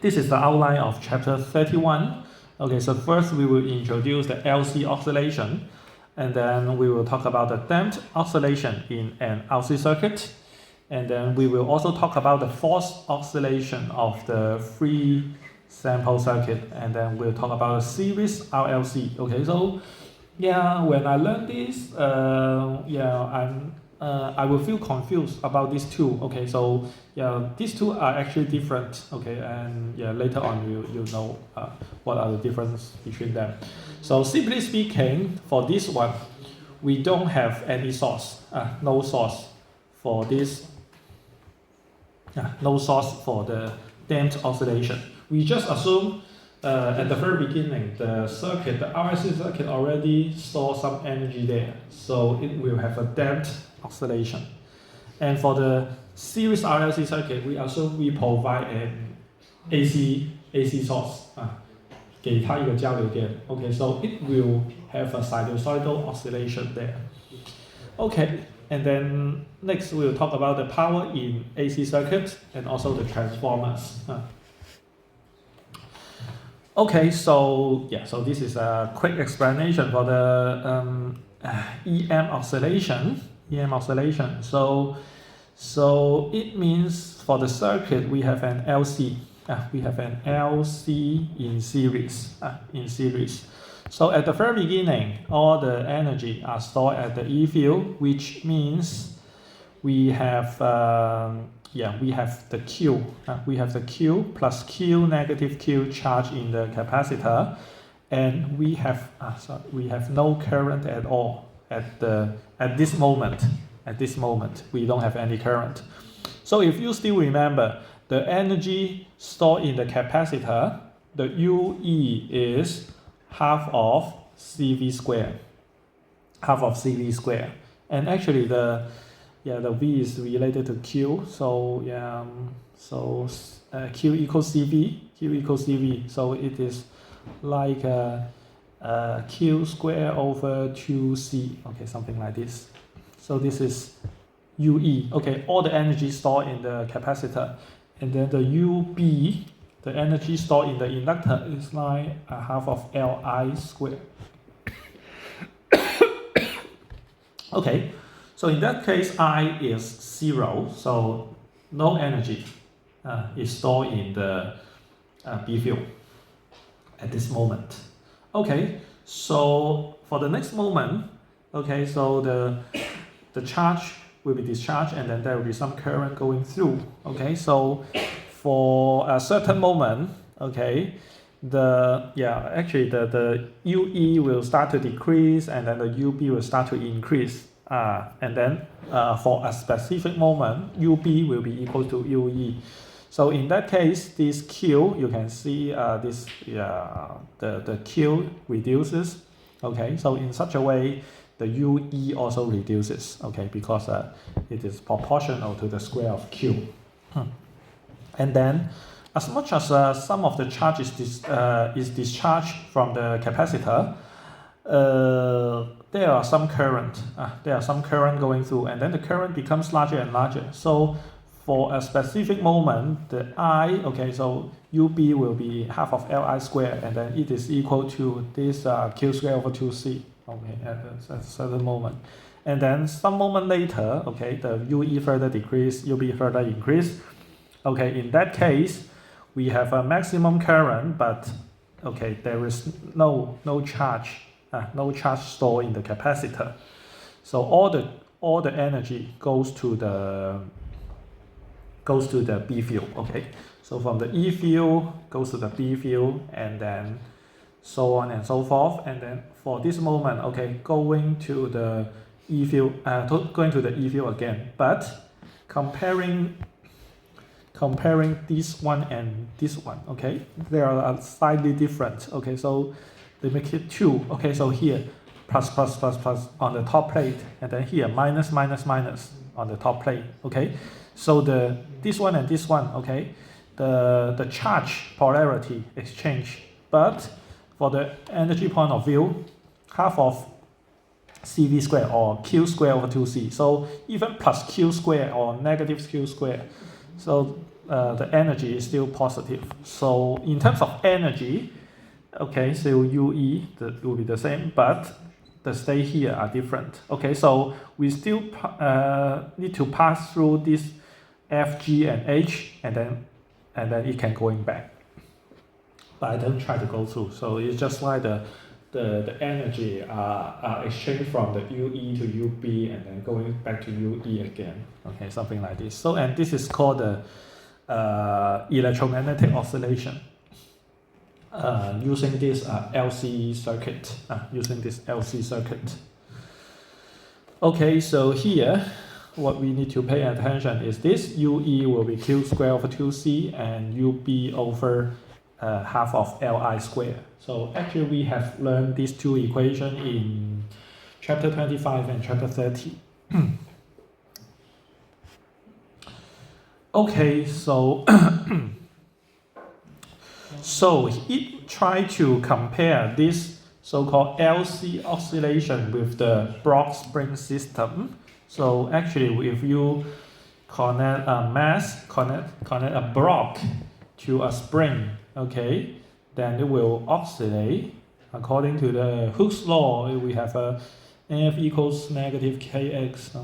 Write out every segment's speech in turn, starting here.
This is the outline of chapter 31. Okay, so first we will introduce the LC oscillation, and then we will talk about the damped oscillation in an RC circuit, and then we will also talk about the forced oscillation of the free sample circuit, and then we'll talk about the series RLC. Okay, so yeah, when I learned this, I will feel confused about these two. Okay, so yeah, these two are actually different. Okay, and yeah, later on you'll know what are the difference between them. So simply speaking, for this one, we don't have any source, no source for this, no source for the damped oscillation. We just assume at the very beginning, the circuit, the RLC circuit already store some energy there, so it will have a damped oscillation. And for the series RLC circuit, we assume we provide an AC source, 给它一个交流电. Okay, so it will have a sinusoidal oscillation there. Okay, and then next we will talk about the power in AC circuit and also the transformers. Okay, so yeah, so this is a quick explanation for the EM oscillation. So it means for the circuit we have an LC. We have an LC in series. So at the very beginning, all the energy are stored at the E field, which means we have the Q. We have the Q plus Q negative Q charge in the capacitor, and we have no current at all at this moment. At this moment, we don't have any current. So if you still remember, the energy stored in the capacitor, the UE is half of CV squared. And actually the V is related to Q, so Q equals CV, so it is like Q squared over 2C, okay, something like this. So this is UE, okay, all the energy stored in the capacitor, and then the UB, the energy stored in the inductor, is like a half of Li squared. Okay, so in that case, I is 0, so no energy is stored in the B field at this moment. Okay, so for the next moment, okay, so the charge will be discharged, and then there will be some current going through. Okay, so for a certain moment, okay, the UE will start to decrease, and then the UB will start to increase. And then for a specific moment, UB will be equal to UE. So in that case, this Q, you can see the Q reduces. Okay, so in such a way, the UE also reduces. Okay, because it is proportional to the square of Q. And then, as much as some of the charge is discharged from the capacitor, there are some current. Going through, and then the current becomes larger and larger. So for a specific moment, the I, okay, so UB will be half of Li squared, and then it is equal to this Q squared over 2C. Okay, at a certain moment. And then some moment later, okay, the UE further decrease, UB further increase. Okay, in that case, we have a maximum current, but okay, there is no charge stored in the capacitor. So all the energy goes to the B field. Okay, so from the E field goes to the B field, and then so on and so forth. And then for this moment, okay, going to the E field again, but comparing this one and this one, okay, they are slightly different. Okay, so they make it 2. Okay, so here plus on the top plate, and then here minus on the top plate. Okay, so this one and this one, okay, the charge polarity exchange, but for the energy point of view, half of CV squared or Q squared over 2C. So even plus Q squared or negative Q squared. So the energy is still positive. So in terms of energy, okay, so UE will be the same, but the state here are different. Okay, so we still need to pass through this F, G, and H, and then it can going back. But I don't try to go through. So it's just like the energy are exchanged from the UE to UB and then going back to UE again. Okay, something like this. So and this is called the electromagnetic oscillation. Using this LC circuit. Okay, so here what we need to pay attention is this UE will be Q squared over 2C and UB over half of Li squared. So actually we have learned these two equations in chapter 25 and chapter 30. Okay, so so it try to compare this so-called LC oscillation with the Bloch spring system. So actually, if you connect a mass, connect a block to a spring, okay, then it will oscillate according to the Hooke's law. We have a F equals negative kx.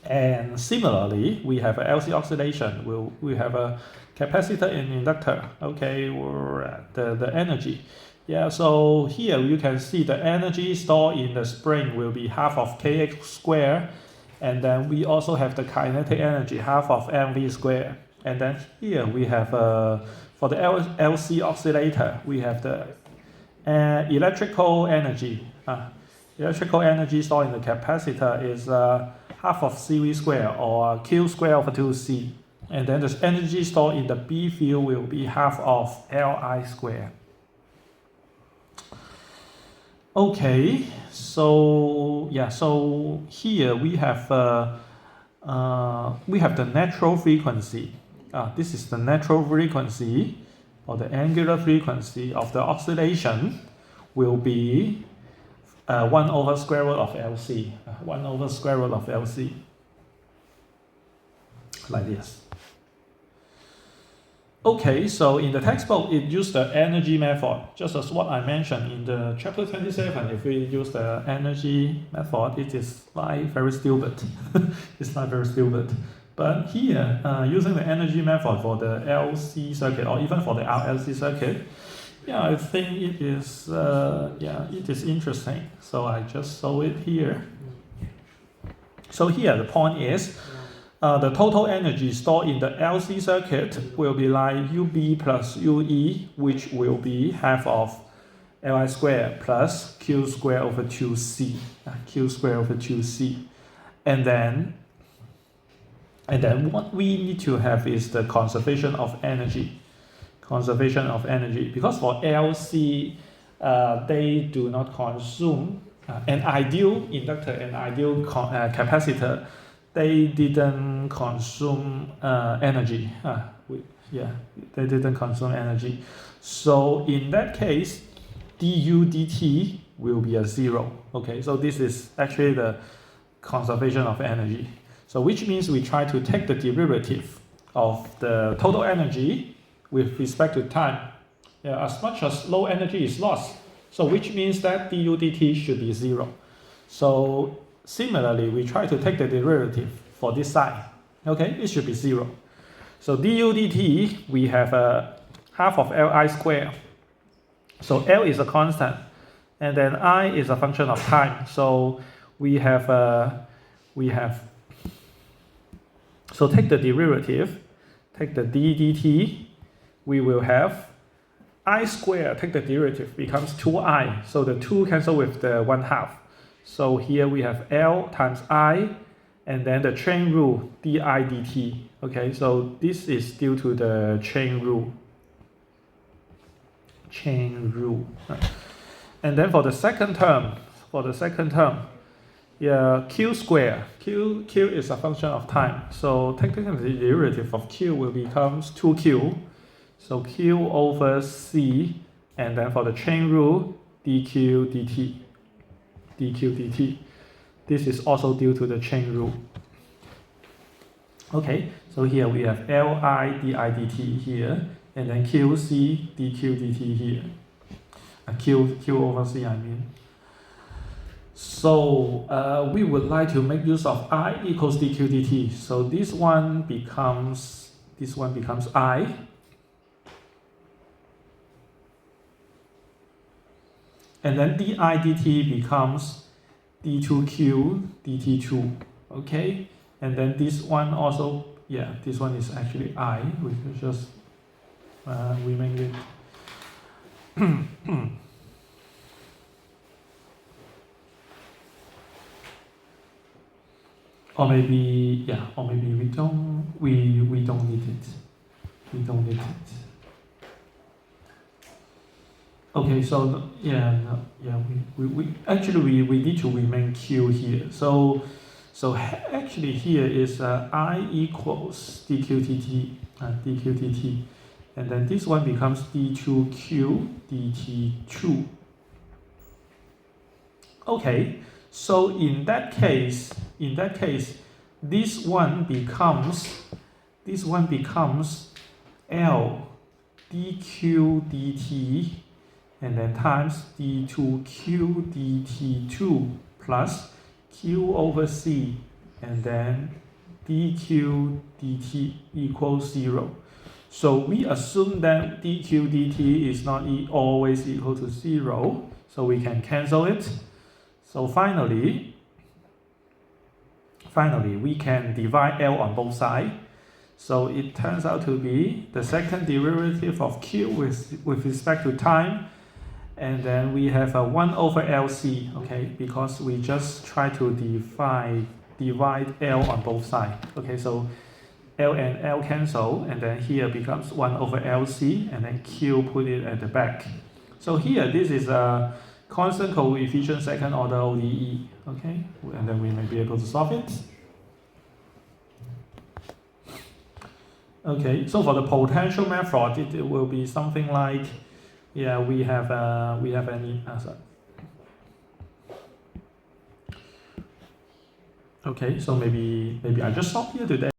And similarly, we have a LC oscillation. We have a capacitor and inductor. Okay, or the energy. Yeah, so here you can see the energy stored in the spring will be half of kx squared, and then we also have the kinetic energy, half of mv squared. And then here we have for the LC oscillator, we have the electrical energy. Electrical energy stored in the capacitor is half of CV squared or Q squared over 2C. And then the energy stored in the B field will be half of Li squared. Okay, so yeah, so here we have the natural frequency. This is the natural frequency or the angular frequency of the oscillation will be 1 over square root of LC. 1 over square root of LC. Like this. Okay, so in the textbook, it used the energy method, just as what I mentioned in the chapter 27. If we use the energy method, it is like very stupid. It's not very stupid. But here, using the energy method for the LC circuit or even for the RLC circuit, yeah, I think it is interesting. So I just saw it here. So here the point is, the total energy stored in the LC circuit will be like UB plus UE, which will be half of Li squared plus Q squared over 2C. Q squared over 2C. And then what we need to have is the conservation of energy. Conservation of energy. Because for LC, they do not consume an ideal inductor and ideal capacitor. They didn't consume energy. They didn't consume energy. So in that case, du dt will be a 0. Okay, so this is actually the conservation of energy. So which means we try to take the derivative of the total energy with respect to time. Yeah, as much as low energy is lost. So which means that du dt should be 0. So similarly, we try to take the derivative for this side. Okay, it should be 0. So du dt, we have a half of Li squared. So L is a constant, and then I is a function of time. So so take the derivative, take the d dt, we will have I squared, take the derivative, becomes 2I. So the 2 cancel with the 1/2. So here we have L times I, and then the chain rule di dt. Okay, so this is due to the chain rule. And then for the second term, yeah, Q squared. Q is a function of time. So technically the derivative of Q will becomes 2Q. So Q over C, and then for the chain rule, dq dt. This is also due to the chain rule. Okay, so here we have Li di dt here, and then Qc dq dt here. Q over C, I mean. So we would like to make use of I equals dq dt. So this one becomes I, and then di dt becomes d2q dt2. Okay, and then this one also, yeah, this one is actually I. We can just remake it. Or maybe, yeah, or maybe we don't need it. We don't need it. Okay, so yeah, no, yeah, we actually we need to remain Q here. So actually here is I equals dqdt, dqdt, and then this one becomes d2q dt2. Okay, so in that case, this one becomes L dq dt, and then times d2q dt2 plus q over c, and then dq dt equals 0. So we assume that dq dt is not always equal to 0, so we can cancel it. So finally, we can divide L on both sides. So it turns out to be the second derivative of Q with respect to time. And then we have a 1 over LC, okay, because we just try to divide L on both sides. Okay, so L and L cancel, and then here becomes 1 over LC, and then Q put it at the back. So here, this is a constant coefficient second order ODE, okay, and then we may be able to solve it. Okay, so for the potential method, it will be something like, yeah, we have any answer. Okay, so maybe I just stop here today.